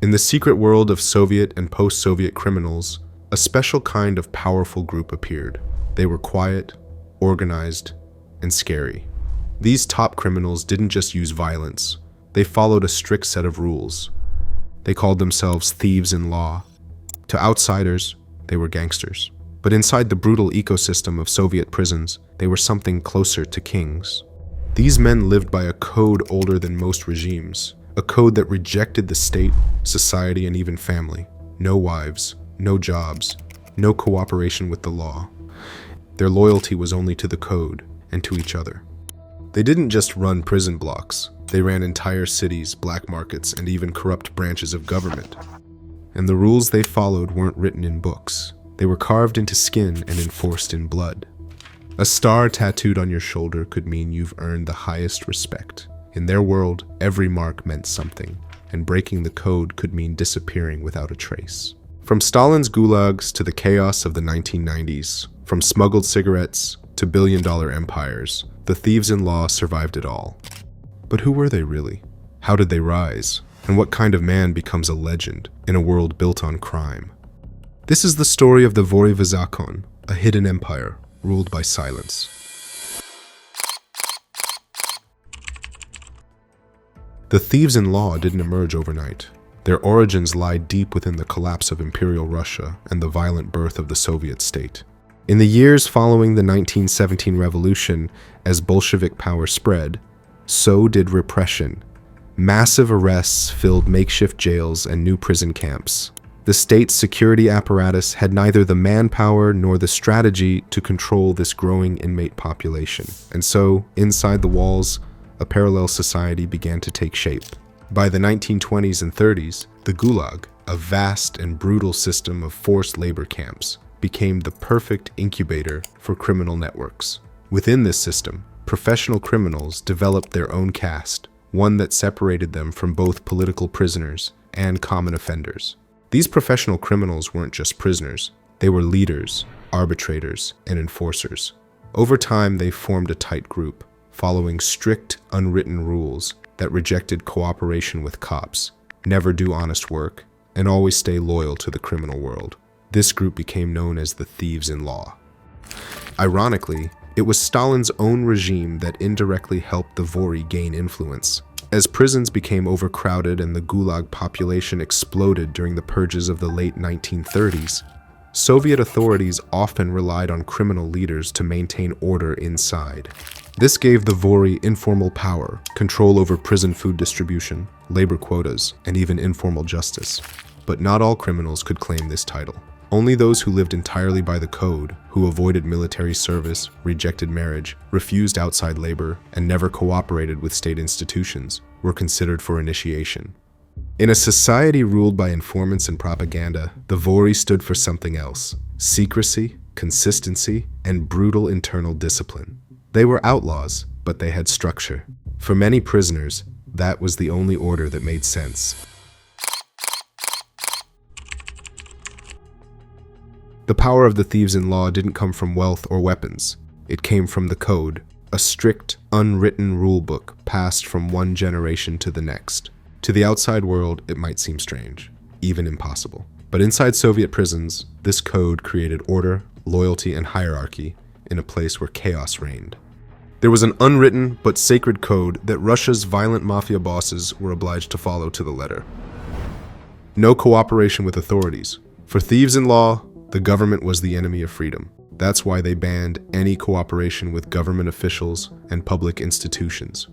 In the secret world of Soviet and post-Soviet criminals, a special kind of powerful group appeared. They were quiet, organized, and scary. These top criminals didn't just use violence, they followed a strict set of rules. They called themselves thieves in law. To outsiders, they were gangsters. But inside the brutal ecosystem of Soviet prisons, they were something closer to kings. These men lived by a code older than most regimes, a code that rejected the state, society, and even family. No wives, no jobs, no cooperation with the law. Their loyalty was only to the code and to each other. They didn't just run prison blocks. They ran entire cities, black markets, and even corrupt branches of government. And the rules they followed weren't written in books. They were carved into skin and enforced in blood. A star tattooed on your shoulder could mean you've earned the highest respect. In their world, every mark meant something, and breaking the code could mean disappearing without a trace. From Stalin's gulags to the chaos of the 1990s, from smuggled cigarettes to billion-dollar empires, the thieves in law survived it all. But who were they really? How did they rise? And what kind of man becomes a legend in a world built on crime? This is the story of the Vory Zakone, a hidden empire ruled by silence. The thieves in law didn't emerge overnight. Their origins lie deep within the collapse of Imperial Russia and the violent birth of the Soviet state. In the years following the 1917 revolution, as Bolshevik power spread, so did repression. Massive arrests filled makeshift jails and new prison camps. The state's security apparatus had neither the manpower nor the strategy to control this growing inmate population. And so, inside the walls, a parallel society began to take shape. By the 1920s and 30s, the Gulag, a vast and brutal system of forced labor camps, became the perfect incubator for criminal networks. Within this system, professional criminals developed their own caste, one that separated them from both political prisoners and common offenders. These professional criminals weren't just prisoners, they were leaders, arbitrators, and enforcers. Over time, they formed a tight group, following strict, unwritten rules that rejected cooperation with cops, never do honest work, and always stay loyal to the criminal world. This group became known as the Thieves in Law. Ironically, it was Stalin's own regime that indirectly helped the Vory gain influence. As prisons became overcrowded and the Gulag population exploded during the purges of the late 1930s, Soviet authorities often relied on criminal leaders to maintain order inside. This gave the Vory informal power, control over prison food distribution, labor quotas, and even informal justice. But not all criminals could claim this title. Only those who lived entirely by the code, who avoided military service, rejected marriage, refused outside labor, and never cooperated with state institutions, were considered for initiation. In a society ruled by informants and propaganda, the Vory stood for something else: secrecy, consistency, and brutal internal discipline. They were outlaws, but they had structure. For many prisoners, that was the only order that made sense. The power of the thieves in law didn't come from wealth or weapons. It came from the code, a strict, unwritten rule book passed from one generation to the next. To the outside world, it might seem strange, even impossible. But inside Soviet prisons, this code created order, loyalty, and hierarchy in a place where chaos reigned. There was an unwritten but sacred code that Russia's violent mafia bosses were obliged to follow to the letter. No cooperation with authorities. For thieves in law, the government was the enemy of freedom. That's why they banned any cooperation with government officials and public institutions.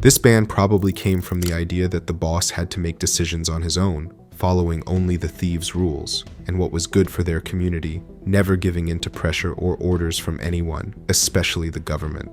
This ban probably came from the idea that the boss had to make decisions on his own, following only the thieves' rules, and what was good for their community, never giving in to pressure or orders from anyone, especially the government.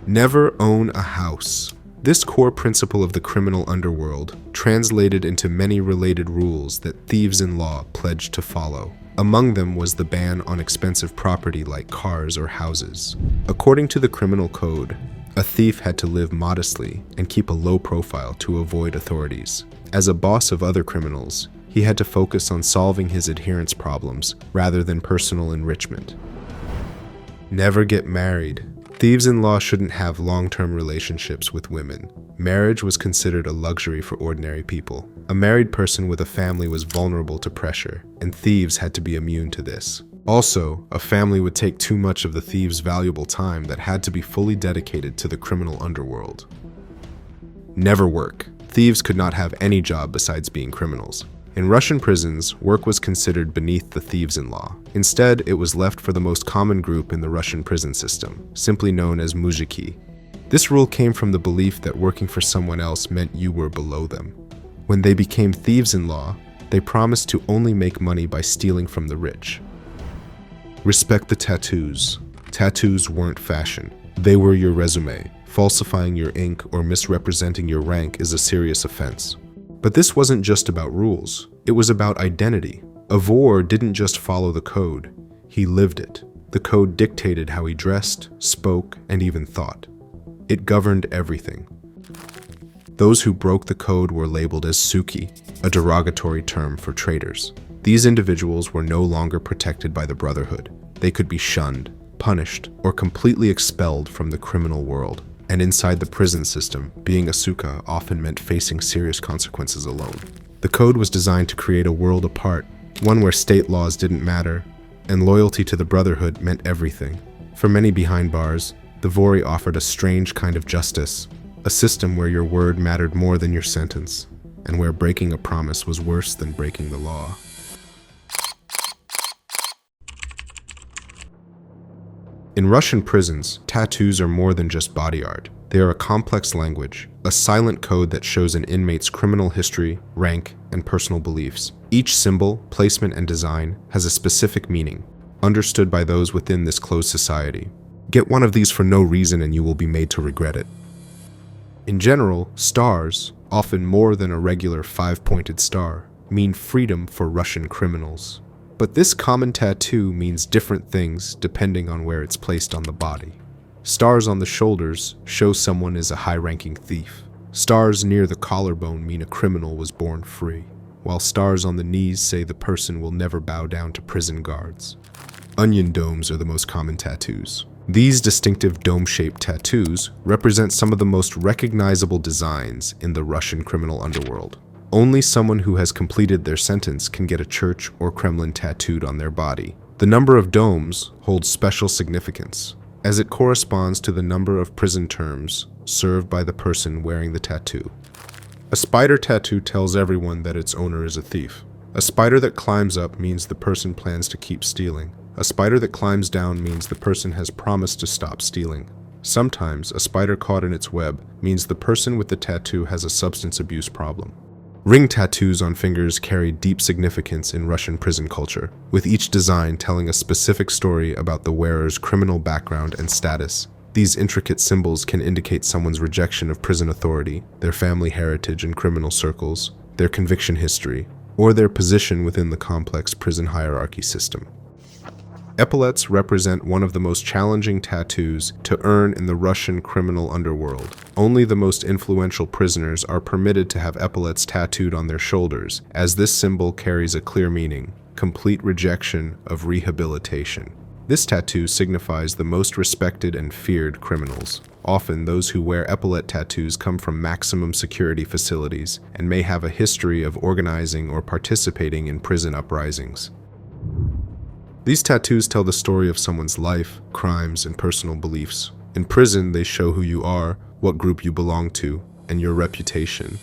Never own a house. This core principle of the criminal underworld translated into many related rules that thieves in law pledged to follow. Among them was the ban on expensive property like cars or houses. According to the criminal code, a thief had to live modestly and keep a low profile to avoid authorities. As a boss of other criminals, he had to focus on solving his adherence problems rather than personal enrichment. Never get married. Thieves in law shouldn't have long-term relationships with women. Marriage was considered a luxury for ordinary people. A married person with a family was vulnerable to pressure, and thieves had to be immune to this. Also, a family would take too much of the thieves' valuable time that had to be fully dedicated to the criminal underworld. Never work. Thieves could not have any job besides being criminals. In Russian prisons, work was considered beneath the thieves-in-law. Instead, it was left for the most common group in the Russian prison system, simply known as muzhiki. This rule came from the belief that working for someone else meant you were below them. When they became thieves-in-law, they promised to only make money by stealing from the rich. Respect the tattoos. Tattoos weren't fashion. They were your resume. Falsifying your ink or misrepresenting your rank is a serious offense. But this wasn't just about rules. It was about identity. A Vor didn't just follow the code. He lived it. The code dictated how he dressed, spoke, and even thought. It governed everything. Those who broke the code were labeled as suki, a derogatory term for traitors. These individuals were no longer protected by the brotherhood. They could be shunned, punished, or completely expelled from the criminal world. And inside the prison system, being a suka often meant facing serious consequences alone. The code was designed to create a world apart, one where state laws didn't matter, and loyalty to the brotherhood meant everything. For many behind bars, the Vory offered a strange kind of justice, a system where your word mattered more than your sentence, and where breaking a promise was worse than breaking the law. In Russian prisons, tattoos are more than just body art. They are a complex language, a silent code that shows an inmate's criminal history, rank, and personal beliefs. Each symbol, placement, and design has a specific meaning, understood by those within this closed society. Get one of these for no reason and you will be made to regret it. In general, stars, often more than a regular 5-pointed star, mean freedom for Russian criminals. But this common tattoo means different things depending on where it's placed on the body. Stars on the shoulders show someone is a high-ranking thief. Stars near the collarbone mean a criminal was born free, while stars on the knees say the person will never bow down to prison guards. Onion domes are the most common tattoos. These distinctive dome-shaped tattoos represent some of the most recognizable designs in the Russian criminal underworld. Only someone who has completed their sentence can get a church or Kremlin tattooed on their body. The number of domes holds special significance, as it corresponds to the number of prison terms served by the person wearing the tattoo. A spider tattoo tells everyone that its owner is a thief. A spider that climbs up means the person plans to keep stealing. A spider that climbs down means the person has promised to stop stealing. Sometimes, a spider caught in its web means the person with the tattoo has a substance abuse problem. Ring tattoos on fingers carry deep significance in Russian prison culture, with each design telling a specific story about the wearer's criminal background and status. These intricate symbols can indicate someone's rejection of prison authority, their family heritage in criminal circles, their conviction history, or their position within the complex prison hierarchy system. Epaulets represent one of the most challenging tattoos to earn in the Russian criminal underworld. Only the most influential prisoners are permitted to have epaulets tattooed on their shoulders, as this symbol carries a clear meaning: complete rejection of rehabilitation. This tattoo signifies the most respected and feared criminals. Often, those who wear epaulet tattoos come from maximum security facilities and may have a history of organizing or participating in prison uprisings. These tattoos tell the story of someone's life, crimes, and personal beliefs. In prison, they show who you are, what group you belong to, and your reputation.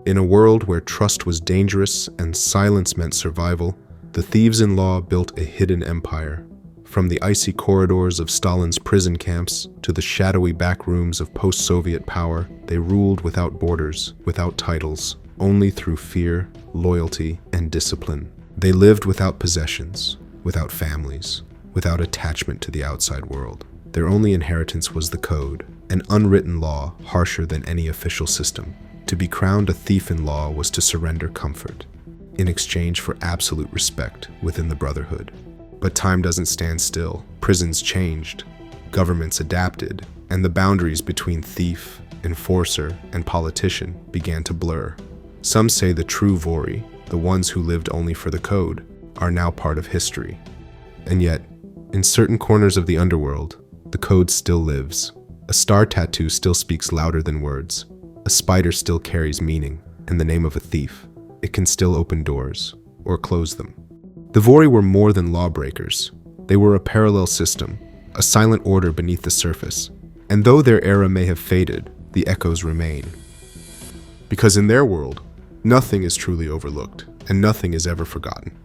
In a world where trust was dangerous and silence meant survival, the thieves-in-law built a hidden empire. From the icy corridors of Stalin's prison camps to the shadowy back rooms of post-Soviet power, they ruled without borders, without titles, only through fear, loyalty, and discipline. They lived without possessions, without families, without attachment to the outside world. Their only inheritance was the code, an unwritten law harsher than any official system. To be crowned a thief-in-law was to surrender comfort, in exchange for absolute respect within the brotherhood. But time doesn't stand still. Prisons changed, governments adapted, and the boundaries between thief, enforcer, and politician began to blur. Some say the true Vory, the ones who lived only for the code, are now part of history. And yet, in certain corners of the underworld, the code still lives, A star tattoo still speaks louder than words. A spider still carries meaning, and the name of a thief. It can still open doors, or close them. The Vory were more than lawbreakers. They were a parallel system, a silent order beneath the surface. And though their era may have faded, the echoes remain. Because in their world, nothing is truly overlooked, and nothing is ever forgotten.